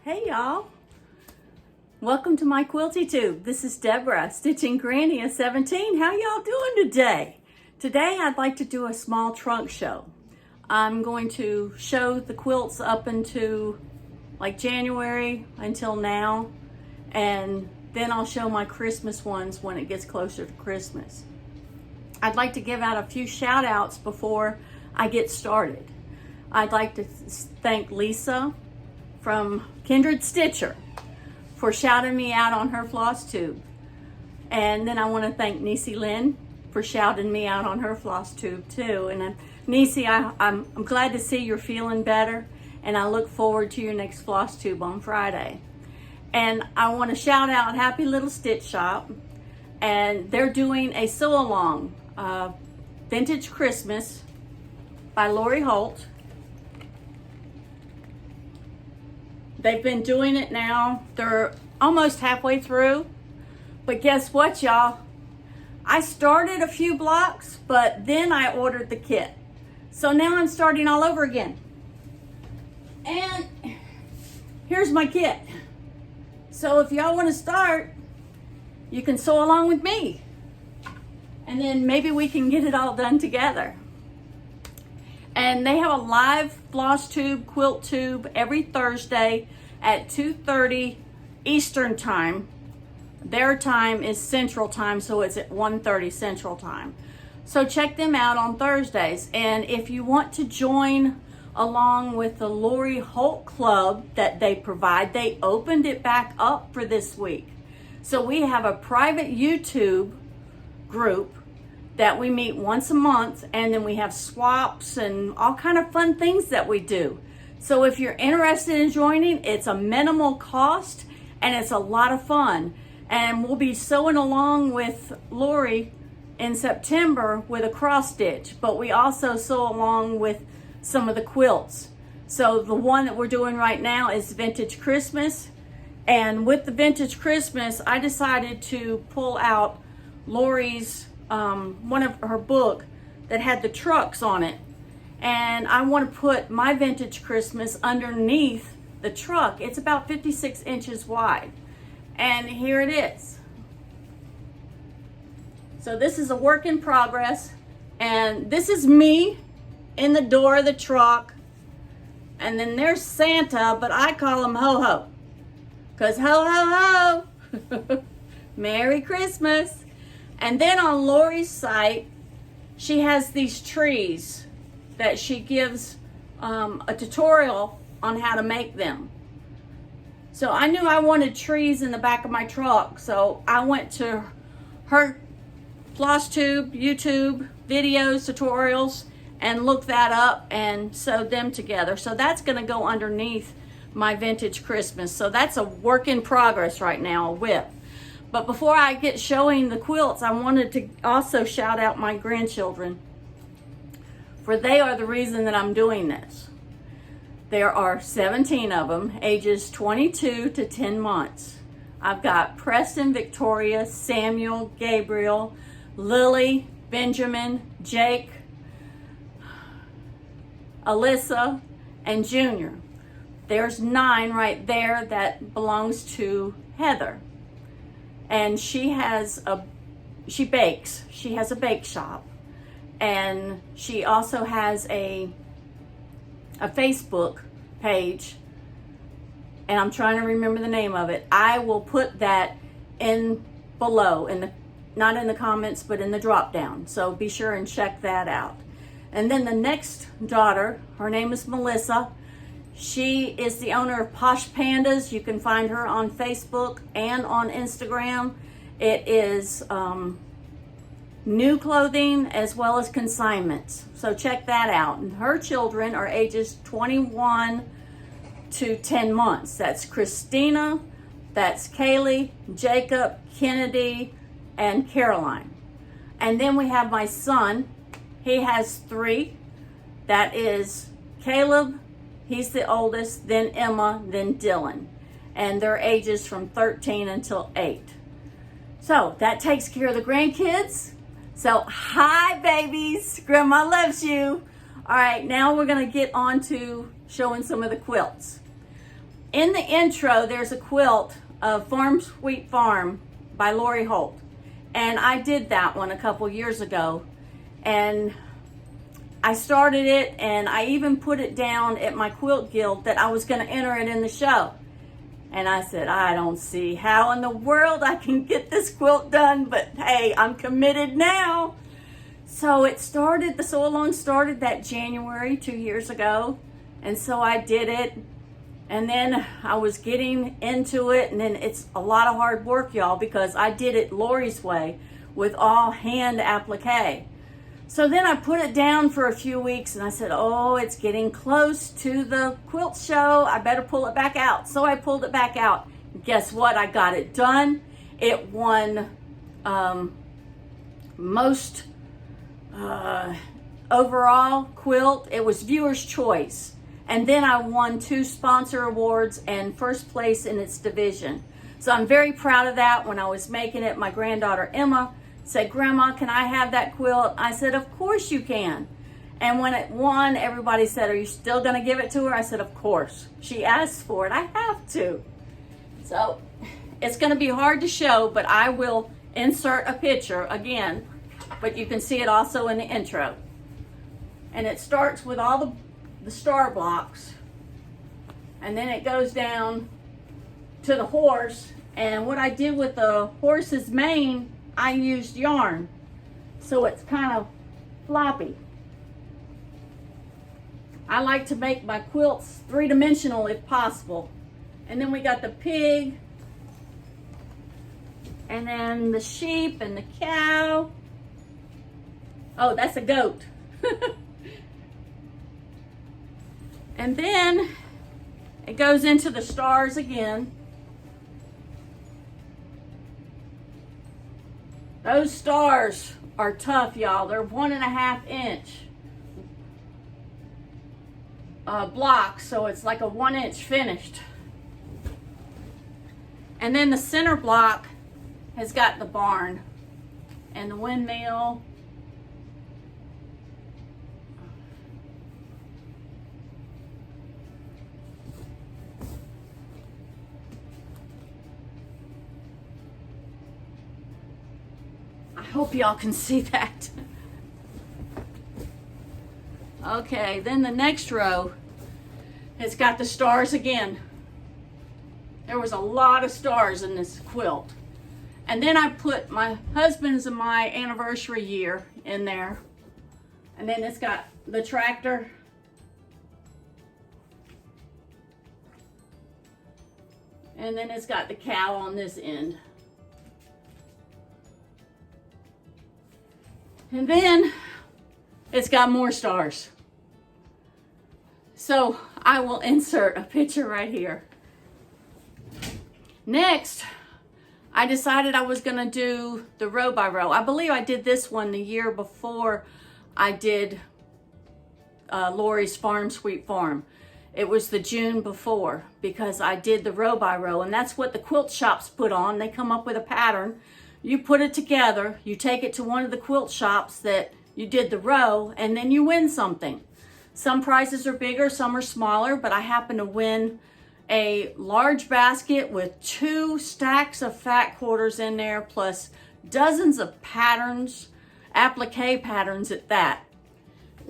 Hey y'all, welcome to my quilty tube. This is Deborah, Stitching Granny at 17. How y'all doing today? Today I'd like to do a small trunk show. I'm going to show the quilts up into like January until now, and then I'll show my Christmas ones when it gets closer to Christmas. I'd like to give out a few shout outs before I get started. I'd like to thank Lisa from Kindred Stitcher for shouting me out on her floss tube. And then I want to thank Niecy Lynn for shouting me out on her floss tube too. And Niecy, I'm glad to see you're feeling better, and I look forward to your next floss tube on Friday. And I want to shout out Happy Little Stitch Shop, and they're doing a sew-along, Vintage Christmas by Lori Holt. They've been doing it now. They're almost halfway through. But guess what, y'all? I started a few blocks, but then I ordered the kit. So now I'm starting all over again. And here's my kit. So if y'all want to start, you can sew along with me. And then maybe we can get it all done together. And they have a live floss tube, quilt tube every Thursday at 2:30 Eastern time. Their time is Central time, so it's at 1:30 Central time. So check them out on Thursdays. And if you want to join along with the Lori Holt Club that they provide, they opened it back up for this week. So we have a private YouTube group that we meet once a month, and then we have swaps and all kind of fun things that we do. So if you're interested in joining, it's a minimal cost and it's a lot of fun. And we'll be sewing along with Lori in September with a cross stitch, but we also sew along with some of the quilts. So the one that we're doing right now is Vintage Christmas. And with the Vintage Christmas, I decided to pull out Lori's one of her book that had the trucks on it, and I want to put my Vintage Christmas underneath the truck. It's about 56 inches wide, and here it is. So this is a work in progress, and this is me in the door of the truck, and then there's Santa, but I call him Ho Ho, because ho ho ho Merry Christmas. And then on Lori's site, she has these trees that she gives a tutorial on how to make them. So I knew I wanted trees in the back of my truck, so I went to her floss tube, YouTube videos, tutorials, and looked that up and sewed them together. So that's going to go underneath my Vintage Christmas. So that's a work in progress right now, a whip. But before I get showing the quilts, I wanted to also shout out my grandchildren, for they are the reason that I'm doing this. There are 17 of them, ages 22 to 10 months. I've got Preston, Victoria, Samuel, Gabriel, Lily, Benjamin, Jake, Alyssa, and Junior. There's 9 right there that belongs to Heather. And she bakes. She has a bake shop. And she also has a Facebook page. And I'm trying to remember the name of it. I will put that in below, not in the comments, but in the drop down. So be sure and check that out. And then the next daughter, her name is Melissa. She is the owner of Posh Pandas. You can find her on Facebook and on Instagram. It is new clothing as well as consignments. So check that out. And her children are ages 21 to 10 months. That's Christina, that's Kaylee, Jacob, Kennedy, and Caroline. And then we have my son. He has 3. That is Caleb, he's the oldest, then Emma, then Dylan. And their ages from 13 until 8. So that takes care of the grandkids. So hi babies, Grandma loves you. All right, now we're gonna get on to showing some of the quilts. In the intro, there's a quilt of Farm Sweet Farm by Holt. And I did that one a couple years ago. And I started it, and I even put it down at my quilt guild that I was going to enter it in the show. And I said, I don't see how in the world I can get this quilt done, but hey, I'm committed now. So it started, the sew along started that January 2 years ago. And so I did it. And then I was getting into it, and then it's a lot of hard work, y'all, because I did it Lori's way with all hand applique. So then I put it down for a few weeks, and I said, oh, it's getting close to the quilt show. I better pull it back out. So I pulled it back out. Guess what? I got it done. It won most overall quilt. It was viewer's choice. And then I won 2 sponsor awards and first place in its division. So I'm very proud of that. When I was making it, my granddaughter Emma said, Grandma, can I have that quilt? I said, of course you can. And when it won, everybody said, are you still going to give it to her? I said, of course. She asked for it. I have to. So it's going to be hard to show, but I will insert a picture again. But you can see it also in the intro. And it starts with all the star blocks, and then it goes down to the horse. And what I did with the horse's mane, I used yarn, so it's kind of floppy. I like to make my quilts 3-dimensional if possible. And then we got the pig, and then the sheep and the cow. Oh, that's a goat. And then it goes into the stars again. Those stars are tough, y'all. They're 1.5 inch blocks, so it's like a 1 inch finished. And then the center block has got the barn and the windmill. I hope y'all can see that. Okay, then the next row has got the stars again. There was a lot of stars in this quilt. And then I put my husband's and my anniversary year in there. And then it's got the tractor. And then it's got the cow on this end. And then it's got more stars. So I will insert a picture right here. Next, I decided I was going to do the row by row. I believe I did this one the year before I did Lori's Farm Sweet Farm. It was the June before, because I did the row by row, and that's what the quilt shops put on. They come up with a pattern. You put it together, you take it to one of the quilt shops that you did the row, and then you win something. Some prizes are bigger, some are smaller, but I happen to win a large basket with 2 stacks of fat quarters in there, plus dozens of patterns, applique patterns at that.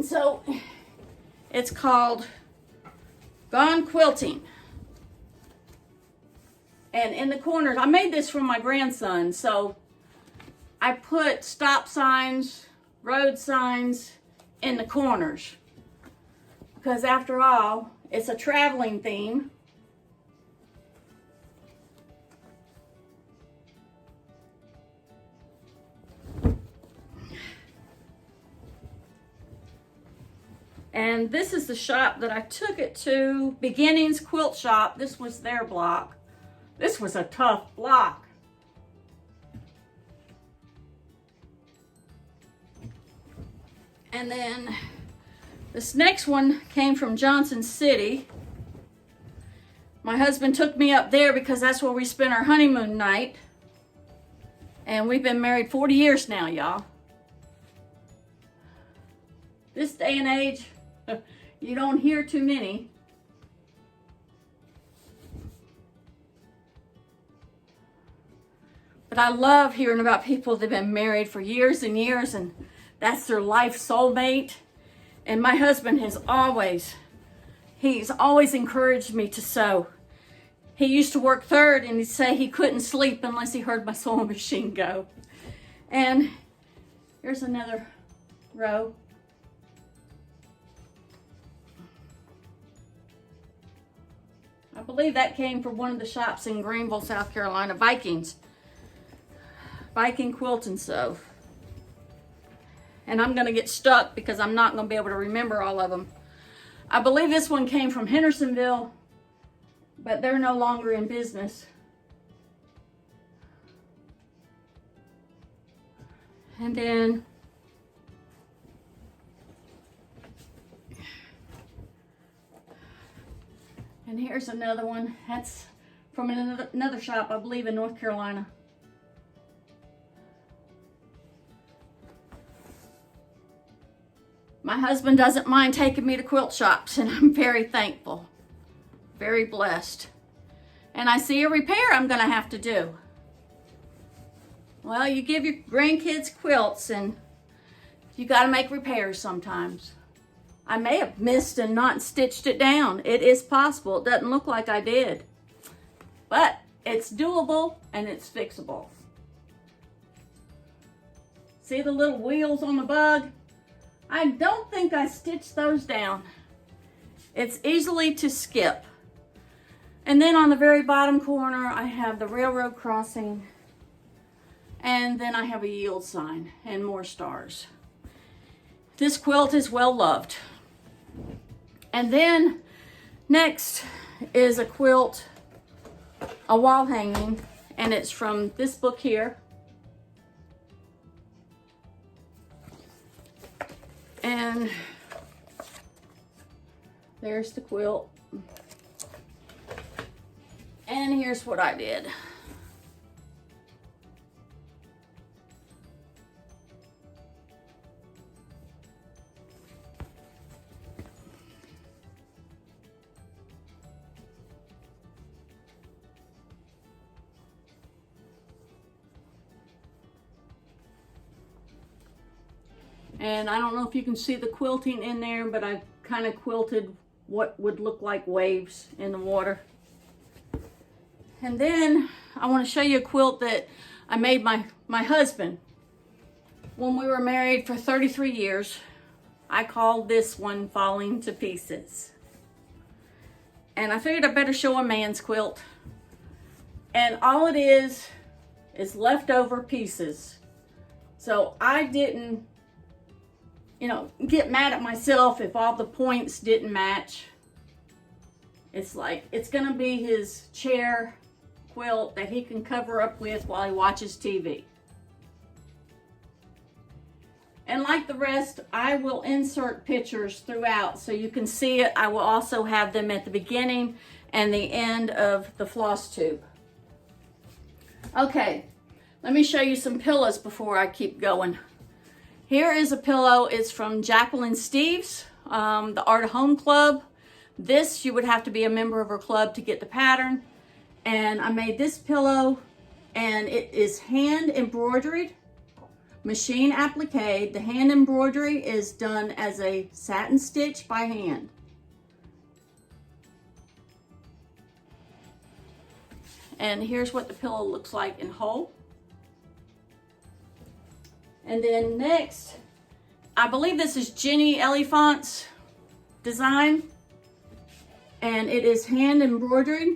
So it's called Gone Quilting. And in the corners, I made this for my grandson, so I put stop signs, road signs in the corners. Because after all, it's a traveling theme. And this is the shop that I took it to, Beginnings Quilt Shop. This was their block. This was a tough block. And then this next one came from Johnson City. My husband took me up there because that's where we spent our honeymoon night. And we've been married 40 years now, y'all. This day and age, you don't hear too many. But I love hearing about people that have been married for years and years and that's their life soulmate. And my husband has he's always encouraged me to sew. He used to work third and he'd say he couldn't sleep unless he heard my sewing machine go. And here's another row. I believe that came from one of the shops in Greenville, South Carolina, Viking Quilt and Sew. And I'm going to get stuck because I'm not going to be able to remember all of them. I believe this one came from Hendersonville, but they're no longer in business. And then here's another one. That's from another shop, I believe, in North Carolina. My husband doesn't mind taking me to quilt shops, and I'm very thankful, very blessed. And I see a repair I'm going to have to do. Well, you give your grandkids quilts, and you got to make repairs sometimes. I may have missed and not stitched it down. It is possible. It doesn't look like I did. But it's doable, and it's fixable. See the little wheels on the bug? I don't think I stitched those down. It's easily to skip. And then on the very bottom corner, I have the railroad crossing. And then I have a yield sign and more stars. This quilt is well loved. And then next is a quilt, a wall hanging, and it's from this book here. And there's the quilt. And here's what I did. And I don't know if you can see the quilting in there, but I kind of quilted what would look like waves in the water. And then I want to show you a quilt that I made my husband when we were married for 33 years. I called this one Falling to Pieces. And I figured I better show a man's quilt. And all it is leftover pieces. So I didn't, get mad at myself if all the points didn't match. It's like, it's gonna be his chair quilt that he can cover up with while he watches TV. And like the rest, I will insert pictures throughout so you can see it. I will also have them at the beginning and the end of the floss tube. Okay, let me show you some pillows before I keep going. Here is a pillow. It's from Jacqueline Steves, the Art of Home Club. This, you would have to be a member of her club to get the pattern. And I made this pillow, and it is hand embroidered, machine appliqued. The hand embroidery is done as a satin stitch by hand. And here's what the pillow looks like in whole. And then next, I believe this is Jenny Elephant's design. And it is hand embroidered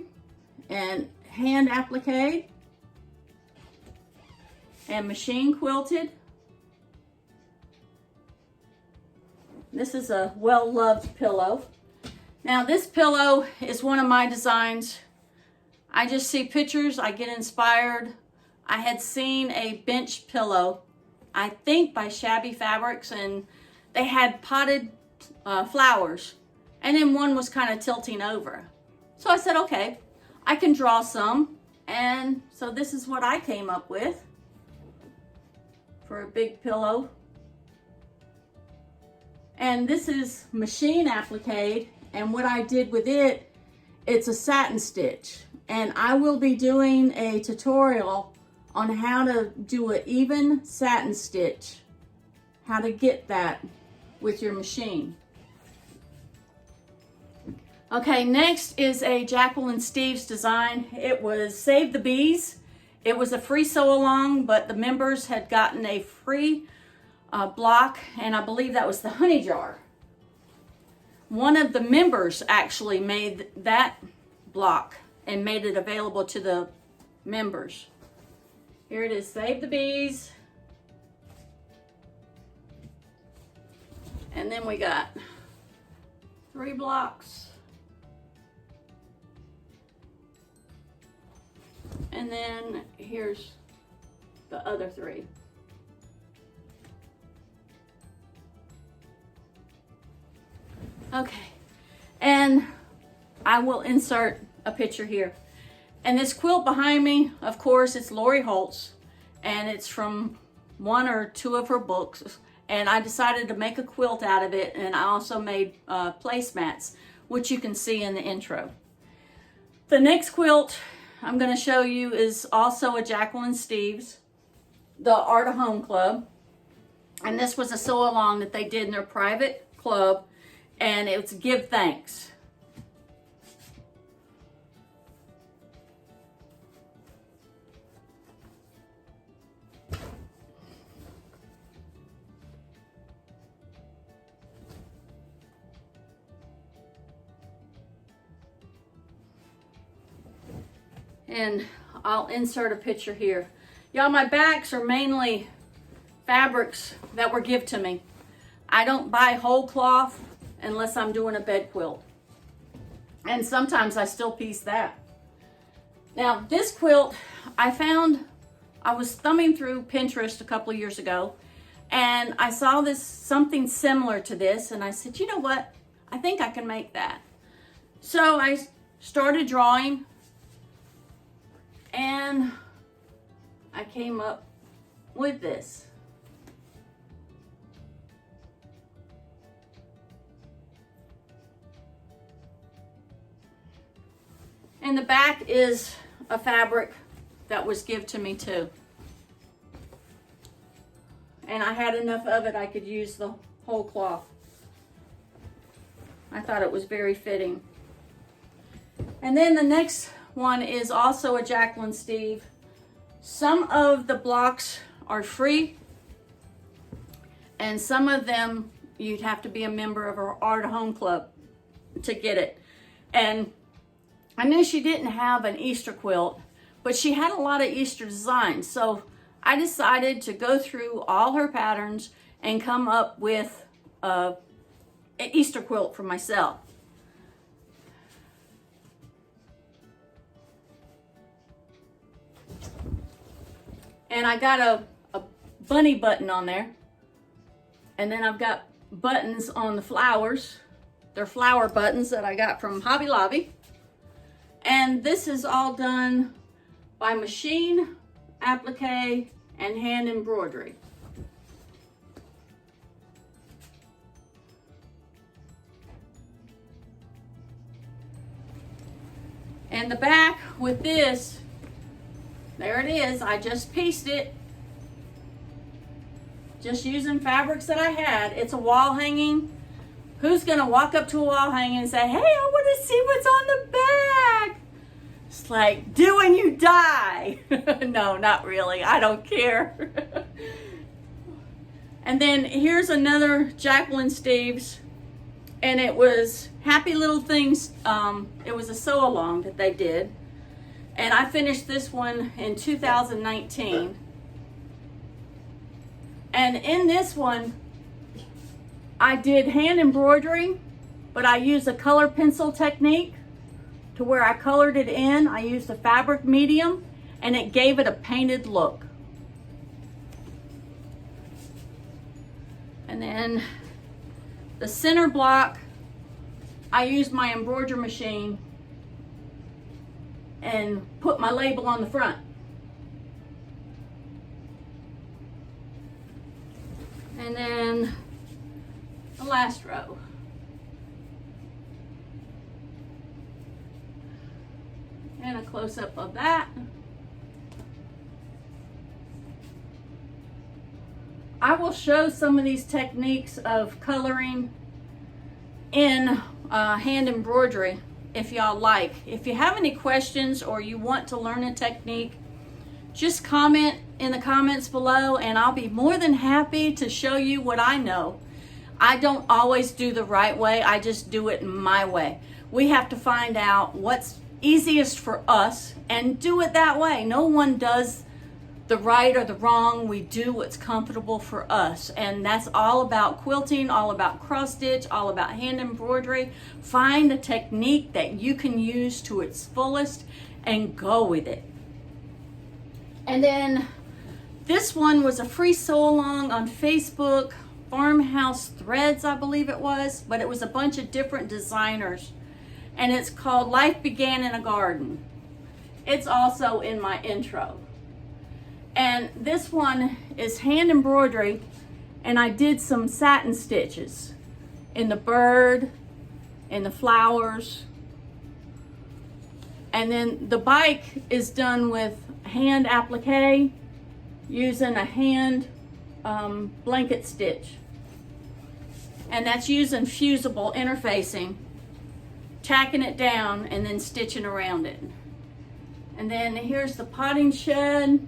and hand appliqued and machine quilted. This is a well-loved pillow. Now this pillow is one of my designs. I just see pictures, I get inspired. I had seen a bench pillow, I think by Shabby Fabrics, and they had potted flowers. And then one was kind of tilting over. So I said, okay, I can draw some. And so this is what I came up with for a big pillow. And this is machine appliqued. And what I did with it, it's a satin stitch. And I will be doing a tutorial on how to do an even satin stitch, how to get that with your machine. Okay, next is a Jacqueline Steves design. It was Save the Bees. It was a free sew along, but the members had gotten a free block, and I believe that was the honey jar. One of the members actually made that block and made it available to the members. Here it is, Save the Bees. And then we got 3 blocks. And then here's the other 3. Okay, and I will insert a picture here. And this quilt behind me, of course, it's Lori Holt's, and it's from 1 or 2 of her books. And I decided to make a quilt out of it, and I also made placemats, which you can see in the intro. The next quilt I'm going to show you is also a Jacqueline Steves, the Art of Home Club. And this was a sew along that they did in their private club, and it's Give Thanks. And I'll insert a picture here. Y'all, my backs are mainly fabrics that were given to me. I don't buy whole cloth unless I'm doing a bed quilt. And sometimes I still piece that. Now this quilt, I was thumbing through Pinterest a couple of years ago, and I saw something similar to this, and I said, you know what? I think I can make that. So I started drawing, and I came up with this. And the back is a fabric that was given to me too. And I had enough of it I could use the whole cloth. I thought it was very fitting. And then the next one is also a Jacqueline Steve. Some of the blocks are free, and some of them you'd have to be a member of our Art Home Club to get it. And I knew she didn't have an Easter quilt, but she had a lot of Easter designs. So I decided to go through all her patterns and come up with an Easter quilt for myself. And I got a bunny button on there. And then I've got buttons on the flowers. They're flower buttons that I got from Hobby Lobby. And this is all done by machine, applique, and hand embroidery. And the back with this, there it is. I just pieced it. Just using fabrics that I had. It's a wall hanging. Who's gonna walk up to a wall hanging and say, hey, I wanna see what's on the back? It's like, do when you die. No, not really, I don't care. And then here's another Jacqueline Steves, and it was Happy Little Things. It was a sew along that they did. And I finished this one in 2019. And in this one, I did hand embroidery, but I used a color pencil technique to where I colored it in. I used a fabric medium, and it gave it a painted look. And then the center block, I used my embroidery machine and put my label on the front. And then the last row. And a close-up of that. will show some of these techniques of coloring in hand embroidery if y'all like. If you have any questions or you want to learn a technique, just comment in the comments below and I'll be more than happy to show you what I know. I don't always do the right way, I just do it my way. We have to find out what's easiest for us and do it that way. No one does the right or the wrong. We do what's comfortable for us, and that's all about quilting, all about cross stitch, all about hand embroidery. Find a technique that you can use to its fullest and go with it. And then this one was a free sew along on Facebook, Farmhouse Threads I believe it was, but it was a bunch of different designers, and it's called Life Began in a Garden. It's also in my intro. And this one is hand embroidery, and I did some satin stitches in the bird, in the flowers, and then the bike is done with hand applique using a hand blanket stitch, and that's using fusible interfacing, tacking it down and then stitching around it. And then here's the potting shed,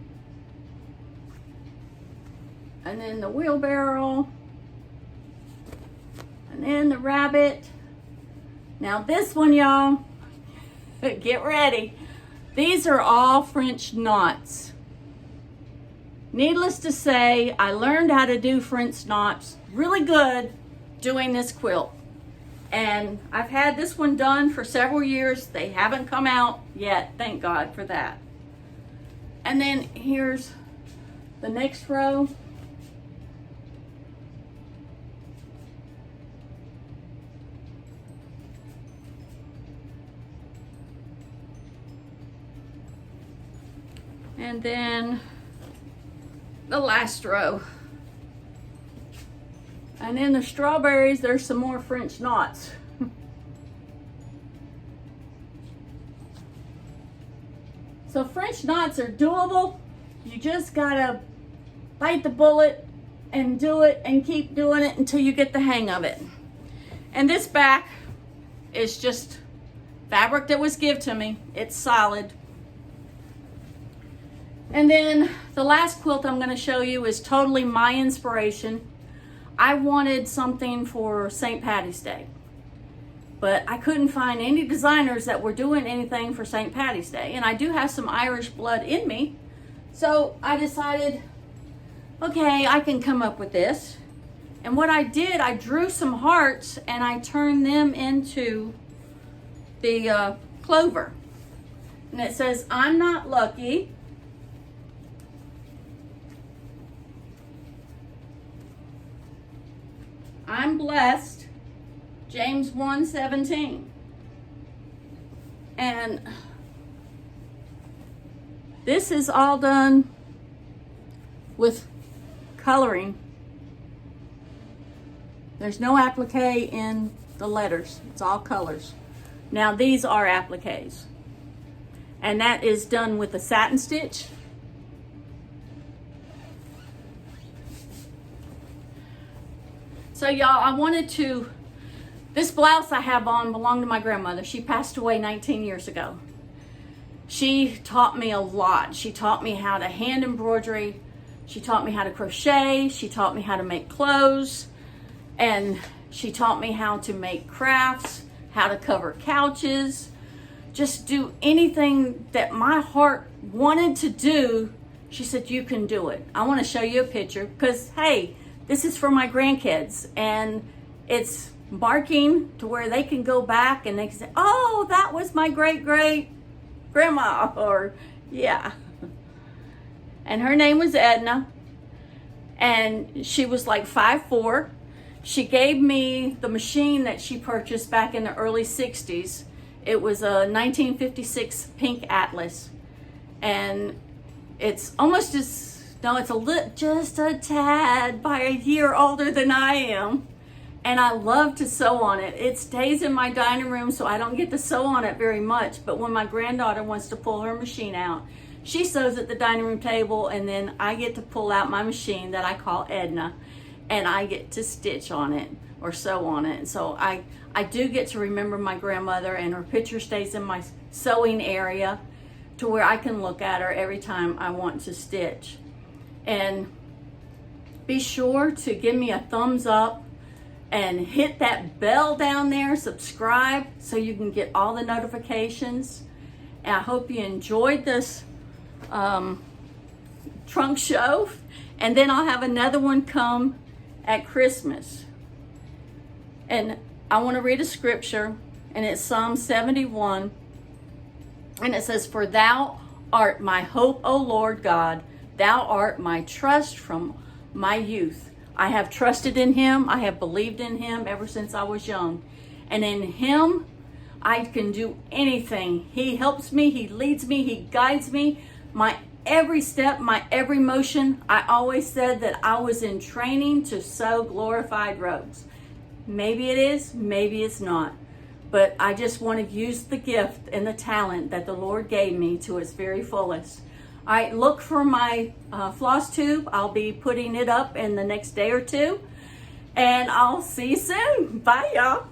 and then the wheelbarrow, and then the rabbit. Now this one, y'all, get ready. These are all French knots. Needless to say, I learned how to do French knots really good doing this quilt. And I've had this one done for several years. They haven't come out yet, thank God for that. And then here's the next row. And then the last row. And in the strawberries, there's some more French knots. So French knots are doable. You just gotta bite the bullet and do it and keep doing it until you get the hang of it. And this back is just fabric that was given to me. It's solid. And then the last quilt I'm gonna show you is totally my inspiration. I wanted something for St. Patty's Day, but I couldn't find any designers that were doing anything for St. Patty's Day. And I do have some Irish blood in me. So I decided, okay, I can come up with this. And what I did, I drew some hearts and I turned them into the clover. And it says, I'm not lucky. I'm blessed, James 1:17. And this is all done with coloring. There's no applique in the letters. It's all colors. Now these are appliques. And that is done with a satin stitch. So y'all, I wanted to, this blouse I have on belonged to my grandmother. She passed away 19 years ago. She taught me a lot. She taught me how to hand embroidery. She taught me how to crochet. She taught me how to make clothes. And she taught me how to make crafts, how to cover couches, just do anything that my heart wanted to do. She said, you can do it. I want to show you a picture because, hey, this is for my grandkids, and it's marking to where they can go back and they can say, oh, that was my great-great grandma, or yeah. And her name was Edna, and she was like 5'4". She gave me the machine that she purchased back in the early 60s. It was a 1956 pink Atlas, and it's almost as, no, it's just a tad by a year older than I am. And I love to sew on it. It stays in my dining room, so I don't get to sew on it very much. But when my granddaughter wants to pull her machine out, She sews at the dining room table, and then I get to pull out my machine that I call Edna, and I get to stitch on it or sew on it. And so I do get to remember my grandmother, and her picture stays in my sewing area to where I can look at her every time I want to stitch. And be sure to give me a thumbs up and hit that bell down there, subscribe, so you can get all the notifications. And I hope you enjoyed this trunk show, and then I'll have another one come at Christmas. And I want to read a scripture, and it's Psalm 71, and it says, "For thou art my hope, O Lord God, thou art my trust from my youth. I have trusted in him, I have believed in him ever since I was young. And in him, I can do anything. He helps me, he leads me, he guides me. My every step, my every motion." I always said that I was in training to sew glorified robes. Maybe it is, maybe it's not. But I just want to use the gift and the talent that the Lord gave me to its very fullest. All right, look for my floss tube. I'll be putting it up in the next day or two. And I'll see you soon. Bye, y'all.